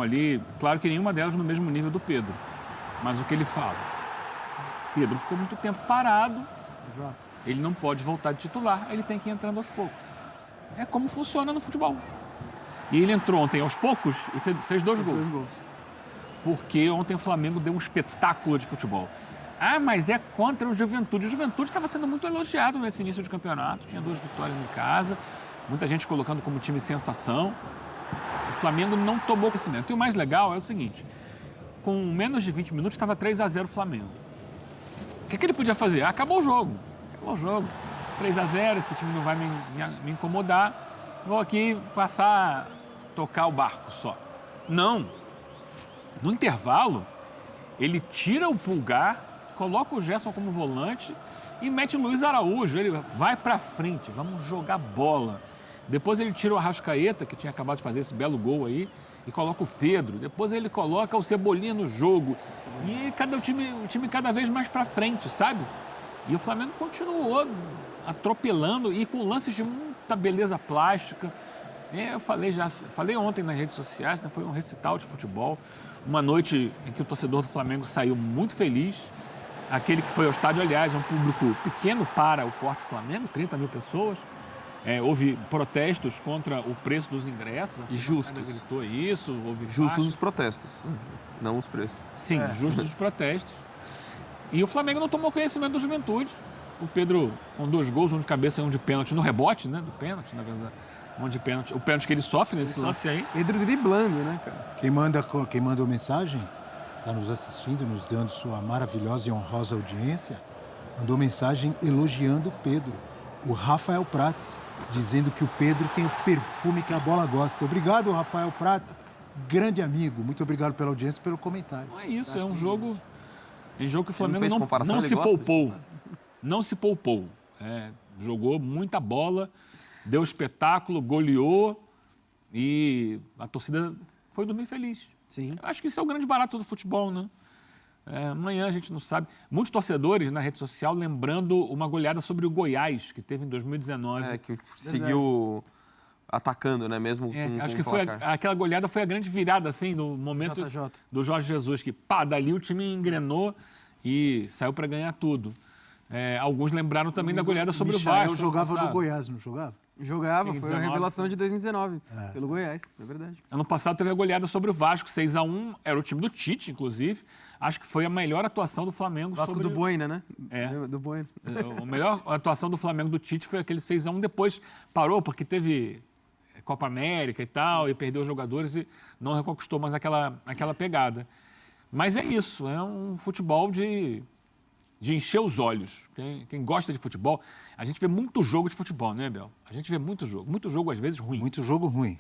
ali, claro que nenhuma delas no mesmo nível do Pedro, mas o que ele fala? Pedro ficou muito tempo parado, Exato. ele não pode voltar de titular, ele tem que ir entrando aos poucos. É como funciona no futebol. E ele entrou ontem aos poucos e fez dois gols. Porque ontem o Flamengo deu um espetáculo de futebol. Ah, mas é contra o Juventude. O Juventude estava sendo muito elogiado nesse início de campeonato, tinha 2 vitórias em casa, muita gente colocando como time sensação. O Flamengo não tomou crescimento. E o mais legal é o seguinte, com menos de 20 minutos estava 3-0 o Flamengo. O que ele podia fazer? Acabou o jogo. 3-0, esse time não vai me incomodar. Vou aqui tocar o barco só. Não. No intervalo, ele tira o Pulgar, coloca o Gerson como volante e mete o Luiz Araújo. Ele vai pra frente, vamos jogar bola. Depois ele tira o Arrascaeta, que tinha acabado de fazer esse belo gol aí, e coloca o Pedro. Depois ele coloca o Cebolinha no jogo. E o time cada vez mais pra frente, sabe? E o Flamengo continuou atropelando e com lances de muita beleza plástica. Eu falei ontem nas redes sociais, né? Foi um recital de futebol. Uma noite em que o torcedor do Flamengo saiu muito feliz. Aquele que foi ao estádio, aliás, é um público pequeno para o porte Flamengo, 30 mil pessoas. Houve protestos contra o preço dos ingressos. E justos. Gritou isso. Justos os protestos, não os preços. Sim, justos os protestos. E o Flamengo não tomou conhecimento do Juventude. O Pedro com 2 gols, um de cabeça e um de pênalti, no rebote, né? Do pênalti, na verdade. Um de pênalti. O pênalti que ele sofre nesse lance aí. Pedro driblando, né, cara? Quem mandou mensagem, está nos assistindo, nos dando sua maravilhosa e honrosa audiência, mandou mensagem elogiando o Pedro. O Rafael Prates, dizendo que o Pedro tem o perfume que a bola gosta. Obrigado, Rafael Prates, grande amigo. Muito obrigado pela audiência e pelo comentário. Não é isso, é um jogo que o Flamengo não se poupou. Não se poupou. Jogou muita bola, deu espetáculo, goleou e a torcida foi dormir feliz. Sim. Eu acho que isso é o grande barato do futebol, né? Amanhã a gente não sabe. Muitos torcedores na rede social lembrando uma goleada sobre o Goiás, que teve em 2019. Que seguiu atacando, né? Mesmo com acho que placar. aquela goleada foi a grande virada, assim, no momento JJ. do Jorge Jesus, que dali o time engrenou e saiu para ganhar tudo. Alguns lembraram também da goleada sobre o Vasco. Eu jogava no Goiás, não jogava? Jogava, Sim, foi a 19, revelação sim. de 2019, pelo Goiás, é verdade. Ano passado teve a goleada sobre o Vasco, 6-1, era o time do Tite, inclusive. Acho que foi a melhor atuação do Flamengo Vasco do Boina, né? Do Boina. A melhor atuação do Flamengo do Tite foi aquele 6-1, depois parou porque teve Copa América e tal, e perdeu os jogadores e não reconquistou mais aquela pegada. Mas é isso, é um futebol de encher os olhos. Quem gosta de futebol, a gente vê muito jogo de futebol, né, Bel? A gente vê muito jogo às vezes ruim. Muito jogo ruim.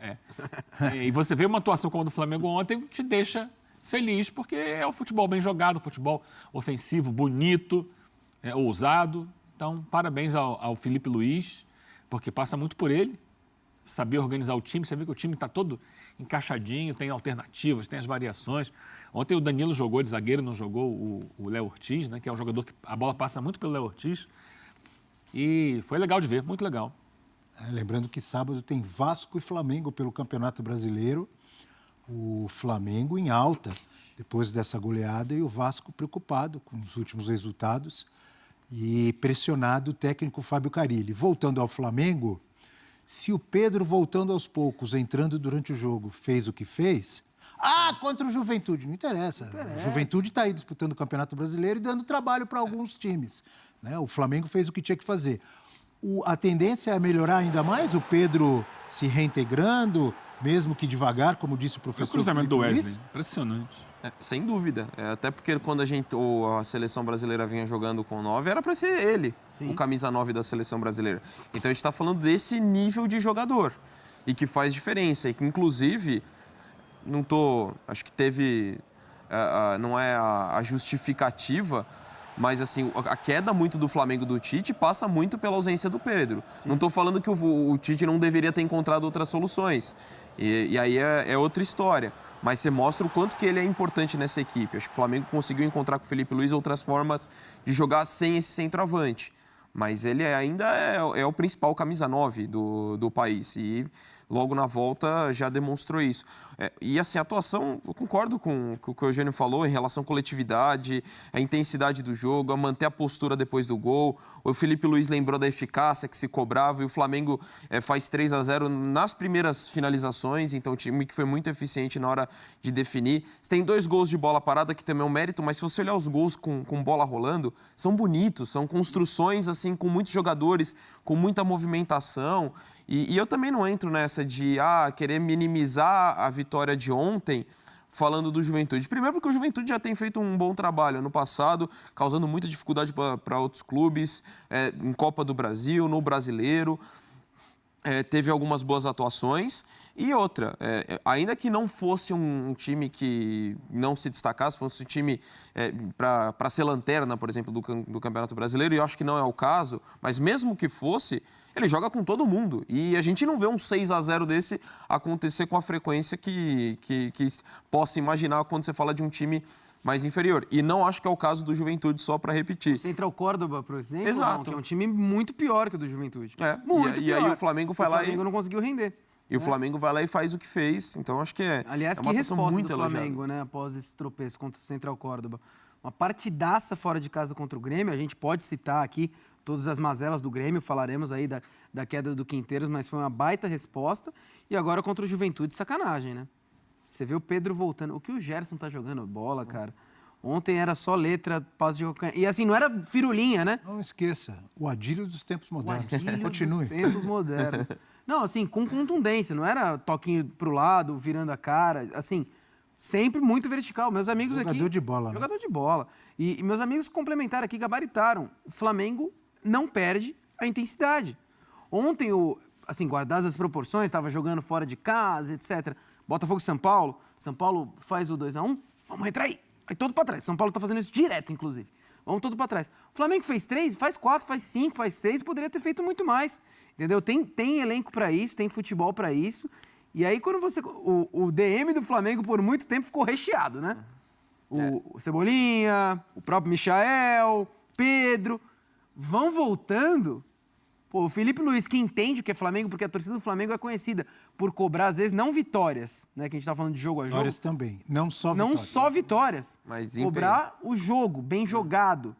E você vê uma atuação como a do Flamengo ontem, te deixa feliz, porque é um futebol bem jogado, um futebol ofensivo, bonito, ousado. Então, parabéns ao Felipe Luiz, porque passa muito por ele, saber organizar o time, você vê que o time está todo encaixadinho, tem alternativas, tem as variações. Ontem o Danilo jogou de zagueiro, não jogou o Léo Ortiz, né, que é um jogador que a bola passa muito pelo Léo Ortiz. E foi legal de ver, muito legal. Lembrando que sábado tem Vasco e Flamengo pelo Campeonato Brasileiro. O Flamengo em alta depois dessa goleada e o Vasco preocupado com os últimos resultados e pressionado o técnico Fábio Carille. Voltando ao Flamengo, se o Pedro, voltando aos poucos, entrando durante o jogo, fez o que fez... contra o Juventude. Não interessa. O Juventude está aí disputando o Campeonato Brasileiro e dando trabalho para alguns times, né? O Flamengo fez o que tinha que fazer. A tendência é melhorar ainda mais? O Pedro se reintegrando, mesmo que devagar, como disse o professor. O cruzamento do Wesley, Luiz. impressionante. Sem dúvida. Até porque quando a seleção brasileira vinha jogando com 9, era para ser ele, o camisa 9 da seleção brasileira. Então a gente está falando desse nível de jogador e que faz diferença. E que, inclusive, acho que teve... não é a justificativa, mas assim, a queda muito do Flamengo do Tite passa muito pela ausência do Pedro. Sim. Não estou falando que o Tite não deveria ter encontrado outras soluções. E aí é outra história. Mas você mostra o quanto que ele é importante nessa equipe. Acho que o Flamengo conseguiu encontrar com o Felipe Luiz outras formas de jogar sem esse centroavante. Mas ele ainda é o principal camisa 9 do país. E logo na volta já demonstrou isso. E assim, a atuação, eu concordo com o que o Eugênio falou em relação à coletividade, a intensidade do jogo, a manter a postura depois do gol. O Felipe Luiz lembrou da eficácia que se cobrava e o Flamengo faz 3-0 nas primeiras finalizações, então o time que foi muito eficiente na hora de definir. Você tem 2 gols de bola parada, que também é um mérito, mas se você olhar os gols com bola rolando, são bonitos, são construções assim com muitos jogadores, com muita movimentação. E eu também não entro nessa de querer minimizar a vitória de ontem falando do Juventude. Primeiro porque o Juventude já tem feito um bom trabalho no passado, causando muita dificuldade para outros clubes, em Copa do Brasil, no Brasileiro. Teve algumas boas atuações. E outra, ainda que não fosse um time que não se destacasse, fosse um time para ser lanterna, por exemplo, do Campeonato Brasileiro, e eu acho que não é o caso, mas mesmo que fosse, ele joga com todo mundo. E a gente não vê um 6-0 desse acontecer com a frequência que possa imaginar quando você fala de um time mais inferior. E não acho que é o caso do Juventude, só para repetir. O Central Córdoba, por exemplo, Exato. Não, que é um time muito pior que o do Juventude. Muito pior. Aí o Flamengo vai lá O Flamengo não conseguiu render. E o Flamengo vai lá e faz o que fez. Então, acho que Aliás, que resposta do Flamengo, né? Após esse tropeço contra o Central Córdoba. Uma partidaça fora de casa contra o Grêmio. A gente pode citar aqui todas as mazelas do Grêmio. Falaremos aí da queda do Quinteiros, mas foi uma baita resposta. E agora contra o Juventude, sacanagem, né? Você vê o Pedro voltando. O que o Gerson tá jogando bola, cara. Ontem era só letra, passe de calcanhar. E assim, não era firulinha, né? Não esqueça, o Adílio dos tempos modernos. O Adílio Continue. dos tempos modernos. Não, assim, com contundência. Não era toquinho pro lado, virando a cara. Assim, sempre muito vertical. Meus amigos aqui... Jogador de bola, né? Jogador de bola. E meus amigos complementaram aqui, gabaritaram. O Flamengo não perde a intensidade. Ontem, assim, guardadas as proporções, estava jogando fora de casa, etc. Botafogo e São Paulo. São Paulo faz o 2-1. Vamos retrair. Aí todo para trás. São Paulo tá fazendo isso direto, inclusive. Vamos todo para trás. O Flamengo fez 3, faz 4, faz 5, faz 6, poderia ter feito muito mais. Entendeu? Tem elenco para isso, tem futebol para isso. E aí, quando você... O DM do Flamengo, por muito tempo, ficou recheado, né? O Cebolinha, o próprio Michael, Pedro. Vão voltando... Pô, o Felipe Luiz, que entende o que é Flamengo, porque a torcida do Flamengo é conhecida por cobrar, às vezes, não vitórias, né? Que a gente tá falando de jogo a jogo. Vitórias também, não só vitórias. Não só vitórias. Mas cobrar o jogo, bem jogado.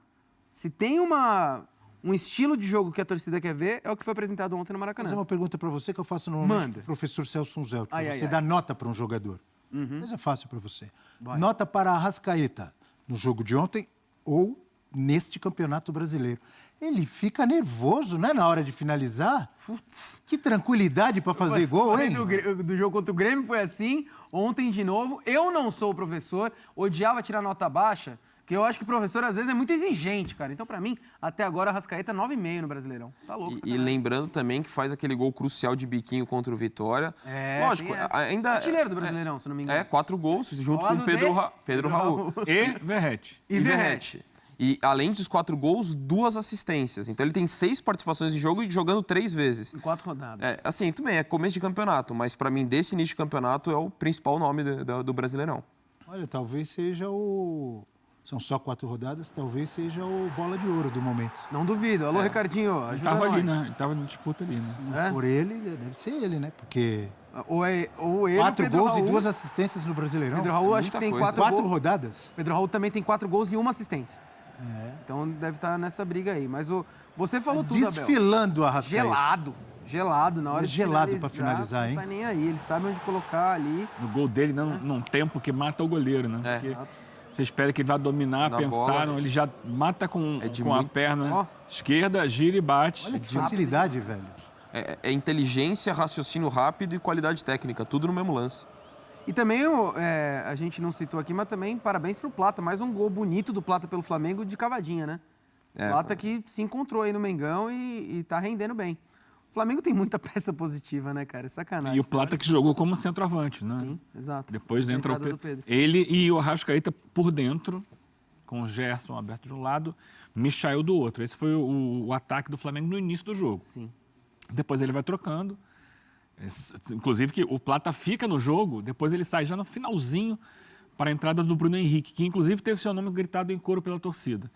Se tem um estilo de jogo que a torcida quer ver, é o que foi apresentado ontem no Maracanã. Mas é uma pergunta para você que eu faço normalmente Manda. pro professor Celso Unzel. Ai, Você ai, dá ai. nota para um jogador. Mas é fácil para você. Vai. Nota para a Arrascaeta no jogo de ontem ou neste Campeonato Brasileiro. Ele fica nervoso, né, na hora de finalizar. Putz. Que tranquilidade para fazer gol, hein? Do jogo contra o Grêmio foi assim, ontem de novo. Eu não sou o professor, odiava tirar nota baixa, porque eu acho que o professor, às vezes, é muito exigente, cara. Então, para mim, até agora, a Arrascaeta é 9,5 no Brasileirão. Tá louco. E lembrando também que faz aquele gol crucial de biquinho contra o Vitória. Lógico, ainda... Artilheiro do Brasileirão, se não me engano. 4 gols, junto Ao com lado o Pedro Raul. E Verratti. E Verratti. E, além dos 4 gols, 2 assistências. Então, ele tem 6 participações em jogo e jogando 3 vezes. Em 4 rodadas. Assim, tudo bem, é começo de campeonato, mas para mim, desse início de campeonato, é o principal nome do Brasileirão. Olha, talvez seja o... São só 4 rodadas, talvez seja o bola de ouro do momento. Não duvido. Alô, Ricardinho, Ele ajuda tava nós. ali, né? Ele tava na disputa ali, né? Por ele, deve ser ele, né? Porque Ou ele, 4 Pedro gols Raul. e 2 assistências no Brasileirão. Pedro Raul acho que Muita tem coisa. 4 4 gols. rodadas. Pedro Raul também tem 4 gols e 1 assistência. Então deve estar nessa briga aí. Mas você falou tudo, Abel. Desfilando a Arrascaeta. Gelado na hora de gelado pra finalizar, hein? Não tá nem aí, ele sabe onde colocar ali. No gol dele, num tempo que mata o goleiro, né? Porque você espera que ele vá dominar, Na pensar, bola, não, ele já mata com a muito- perna esquerda, gira e bate. Olha que facilidade, velho. É inteligência, raciocínio rápido e qualidade técnica, tudo no mesmo lance. E também, a gente não citou aqui, mas também parabéns pro Plata. Mais um gol bonito do Plata pelo Flamengo de cavadinha, né? Plata que se encontrou aí no Mengão e tá rendendo bem. O Flamengo tem muita peça positiva, né, cara? É sacanagem. E o Plata que jogou como centroavante, né? Sim, exato. Depois entra Entrada o do Pedro. Ele e o Arrascaeta por dentro, com o Gerson aberto de um lado, Michael do outro. Esse foi o ataque do Flamengo no início do jogo. Sim. Depois ele vai trocando. Inclusive que o Plata fica no jogo, depois ele sai já no finalzinho para a entrada do Bruno Henrique, que inclusive teve seu nome gritado em coro pela torcida.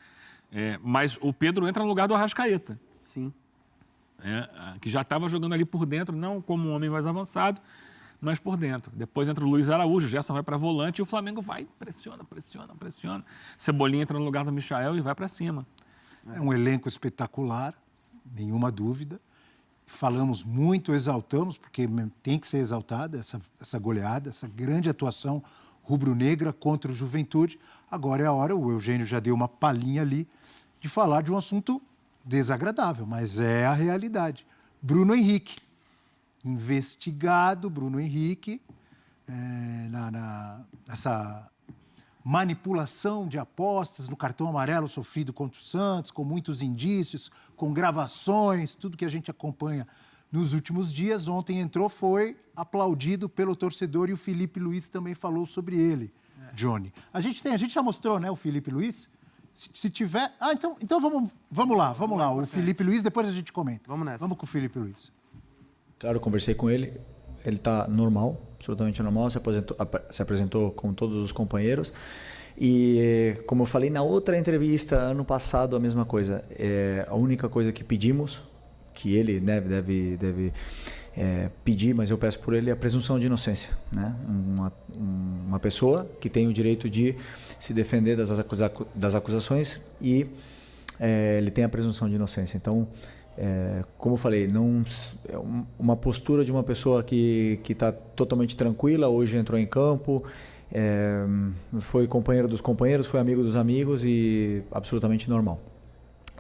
Mas o Pedro entra no lugar do Arrascaeta. Sim. que já estava jogando ali por dentro, não como um homem mais avançado, mas por dentro. Depois entra o Luiz Araújo, o Gerson vai para volante e o Flamengo vai, pressiona. Cebolinha entra no lugar do Michael e vai para cima. É um elenco espetacular, nenhuma dúvida. Falamos muito, exaltamos, porque tem que ser exaltada essa goleada, essa grande atuação rubro-negra contra o Juventude. Agora é a hora, o Eugênio já deu uma palhinha ali, de falar de um assunto desagradável, mas é a realidade. Bruno Henrique, investigado, Bruno Henrique, nessa manipulação de apostas no cartão amarelo sofrido contra o Santos, com muitos indícios, com gravações, tudo que a gente acompanha nos últimos dias. Ontem entrou, foi aplaudido pelo torcedor e o Felipe Luiz também falou sobre ele, Johnny. A gente já mostrou, né, o Felipe Luiz? Se tiver... então vamos lá. O Felipe Luiz, depois a gente comenta. Vamos nessa. Vamos com o Felipe Luiz. Claro, eu conversei com ele. Ele está normal, absolutamente normal, se apresentou com todos os companheiros. E, como eu falei na outra entrevista, ano passado, a mesma coisa. A única coisa que pedimos, que ele deve pedir, mas eu peço por ele, é a presunção de inocência. Né? Uma pessoa que tem o direito de se defender das acusações e ele tem a presunção de inocência. Então, como eu falei, uma postura de uma pessoa que está totalmente tranquila, hoje entrou em campo, foi companheiro dos companheiros, foi amigo dos amigos e absolutamente normal.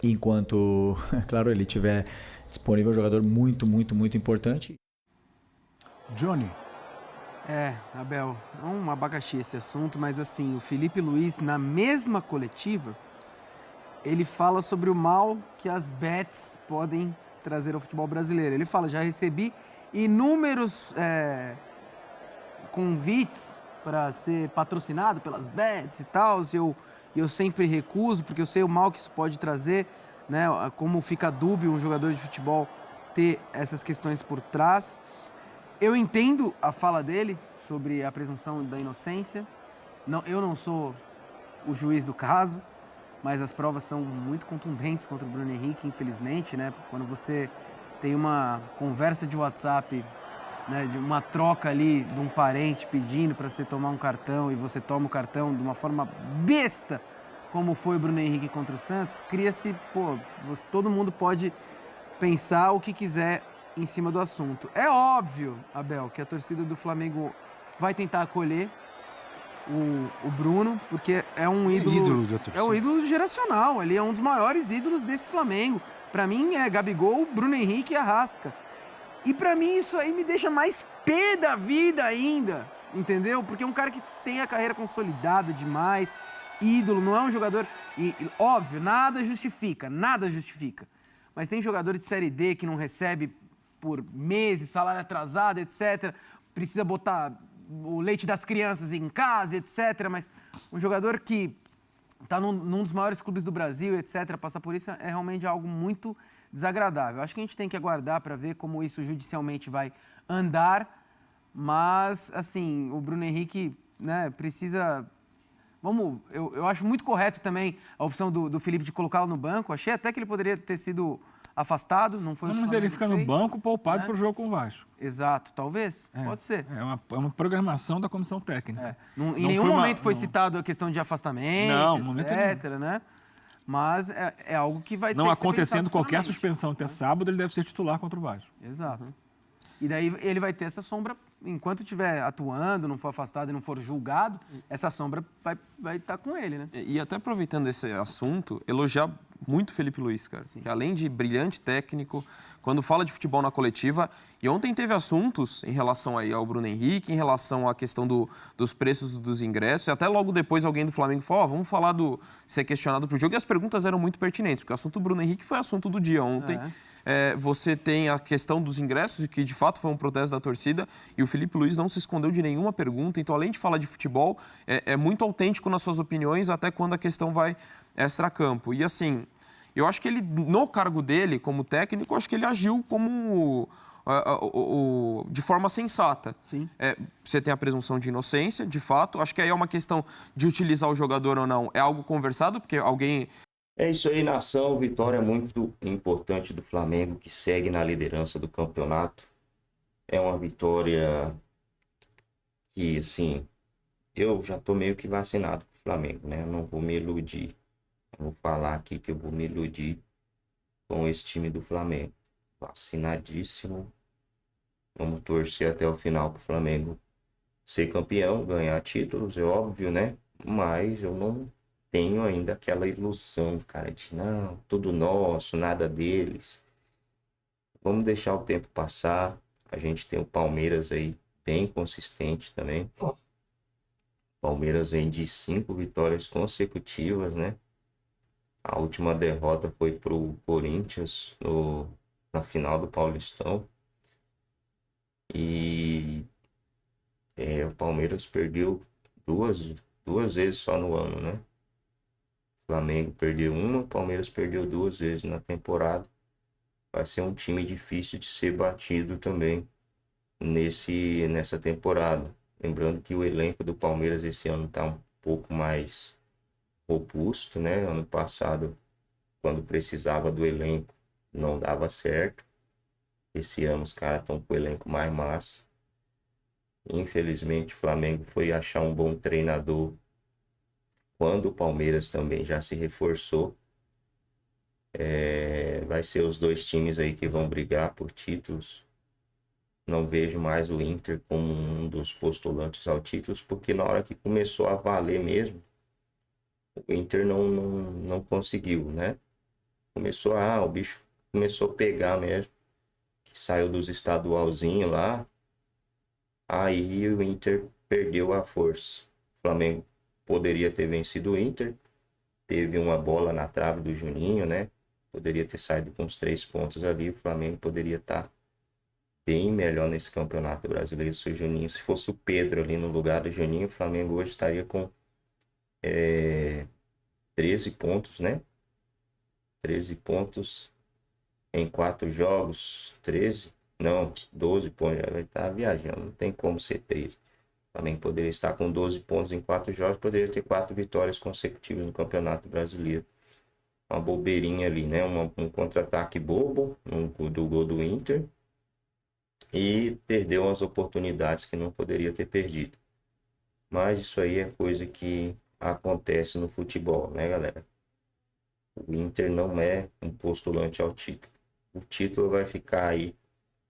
Enquanto, claro, ele tiver disponível, um jogador muito, muito, muito importante. Johnny. Abel, é um abacaxi esse assunto, mas assim, o Felipe Luiz, na mesma coletiva, ele fala sobre o mal que as bets podem trazer ao futebol brasileiro. Ele fala, já recebi inúmeros convites para ser patrocinado pelas bets e tal, e eu sempre recuso, porque eu sei o mal que isso pode trazer, né? Como fica dúbio um jogador de futebol ter essas questões por trás. Eu entendo a fala dele sobre a presunção da inocência. Eu não sou o juiz do caso, mas as provas são muito contundentes contra o Bruno Henrique, infelizmente, né? Quando você tem uma conversa de WhatsApp, né, de uma troca ali de um parente pedindo para você tomar um cartão e você toma o cartão de uma forma besta, como foi o Bruno Henrique contra o Santos, cria-se, todo mundo pode pensar o que quiser em cima do assunto. É óbvio, Abel, que a torcida do Flamengo vai tentar acolher o Bruno, porque é um ídolo da torcida. É um ídolo geracional, ele é um dos maiores ídolos desse Flamengo. Para mim é Gabigol, Bruno Henrique e Arrasca. E para mim isso aí me deixa mais pé da vida ainda, entendeu? Porque é um cara que tem a carreira consolidada demais, ídolo, não é um jogador... E óbvio, nada justifica. Mas tem jogador de Série D que não recebe por meses, salário atrasado, etc. Precisa botar o leite das crianças em casa, etc. Mas um jogador que está num dos maiores clubes do Brasil, etc., passar por isso é realmente algo muito desagradável. Acho que a gente tem que aguardar para ver como isso judicialmente vai andar, mas, assim, o Bruno Henrique, né, precisa... Eu acho muito correto também a opção do Felipe de colocá-lo no banco. Achei até que ele poderia ter sido afastado, não foi o que o Mas Flamengo ele fica fez, no banco poupado né? para o jogo com o Vasco. Exato, talvez, pode ser. É uma programação da comissão técnica. Em nenhum momento foi citado a questão de afastamento, etc, né? Mas é algo que vai ter não que ser acontecendo pensado qualquer futuramente. suspensão até sábado, ele deve ser titular contra o Vasco. Exato. E daí ele vai ter essa sombra, enquanto estiver atuando, não for afastado e não for julgado, essa sombra vai estar com ele, né? E até aproveitando esse assunto, elogiar muito o Felipe Luiz, cara. Que além de brilhante técnico, quando fala de futebol na coletiva, e ontem teve assuntos em relação aí ao Bruno Henrique, em relação à questão dos preços dos ingressos, e até logo depois alguém do Flamengo falou, vamos falar do ser questionado pro jogo, e as perguntas eram muito pertinentes, porque o assunto do Bruno Henrique foi assunto do dia ontem. Você tem a questão dos ingressos, que de fato foi um protesto da torcida, e o Felipe Luiz não se escondeu de nenhuma pergunta, então além de falar de futebol, é muito autêntico nas suas opiniões, até quando a questão vai extracampo. E assim, eu acho que ele, no cargo dele como técnico, eu acho que ele agiu como de forma sensata. Sim. Você tem a presunção de inocência, de fato, acho que aí é uma questão de utilizar o jogador ou não, é algo conversado, porque alguém É isso aí, nação. Vitória muito importante do Flamengo, que segue na liderança do campeonato. É uma vitória que, assim, eu já tô meio que vacinado com o Flamengo, né? Eu não vou me iludir. Eu vou falar aqui que eu vou me iludir com esse time do Flamengo. Vacinadíssimo. Vamos torcer até o final pro Flamengo ser campeão, ganhar títulos, é óbvio, né? Mas eu não tenho ainda aquela ilusão, cara, de não, tudo nosso, nada deles. Vamos deixar o tempo passar. A gente tem o Palmeiras aí bem consistente também. Palmeiras vem de 5 vitórias consecutivas, né? A última derrota foi pro Corinthians na final do Paulistão. E o Palmeiras perdeu duas vezes só no ano, né? O Flamengo perdeu uma, o Palmeiras perdeu 2 vezes na temporada. Vai ser um time difícil de ser batido também nessa temporada. Lembrando que o elenco do Palmeiras esse ano está um pouco mais robusto, né? Ano passado, quando precisava do elenco, não dava certo. Esse ano os caras estão com o elenco mais massa. Infelizmente, o Flamengo foi achar um bom treinador quando o Palmeiras também já se reforçou. Vai ser os dois times aí que vão brigar por títulos. Não vejo mais o Inter como um dos postulantes ao títulos, porque na hora que começou a valer mesmo, o Inter não conseguiu, né? O bicho começou a pegar mesmo, que saiu dos estadualzinhos lá, aí o Inter perdeu a força. O Flamengo poderia ter vencido o Inter, teve uma bola na trave do Juninho, né? Poderia ter saído com os 3 pontos ali, o Flamengo poderia estar bem melhor nesse campeonato brasileiro. Se o Juninho, se fosse o Pedro ali no lugar do Juninho, o Flamengo hoje estaria com 13 pontos, né? 13 pontos em 4 jogos, 13, não, 12 pontos, já vai estar viajando, não tem como ser 13. O Flamengo poderia estar com 12 pontos em 4 jogos, poderia ter 4 vitórias consecutivas no Campeonato Brasileiro. Uma bobeirinha ali, né? Um contra-ataque bobo do gol do Inter. E perdeu umas oportunidades que não poderia ter perdido. Mas isso aí é coisa que acontece no futebol, né, galera? O Inter não é um postulante ao título. O título vai ficar aí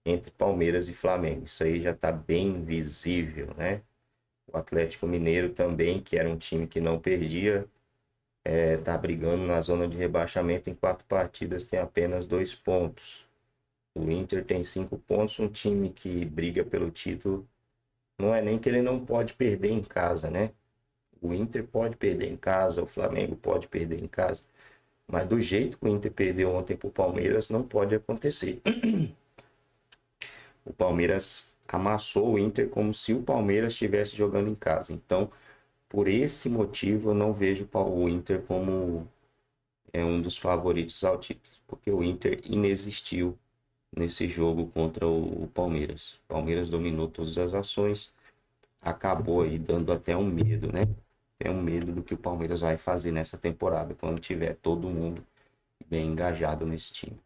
entre Palmeiras e Flamengo. Isso aí já está bem visível, né? O Atlético Mineiro também, que era um time que não perdia, está brigando na zona de rebaixamento. Em 4 partidas tem apenas 2 pontos. O Inter tem 5 pontos, um time que briga pelo título. Não é nem que ele não pode perder em casa, né? O Inter pode perder em casa, o Flamengo pode perder em casa. Mas do jeito que o Inter perdeu ontem pro Palmeiras, não pode acontecer. O Palmeiras amassou o Inter como se o Palmeiras estivesse jogando em casa. Então, por esse motivo, eu não vejo o Inter como um dos favoritos ao título. Porque o Inter inexistiu nesse jogo contra o Palmeiras. O Palmeiras dominou todas as ações, acabou aí dando até um medo, né? É um medo do que o Palmeiras vai fazer nessa temporada, quando tiver todo mundo bem engajado nesse time.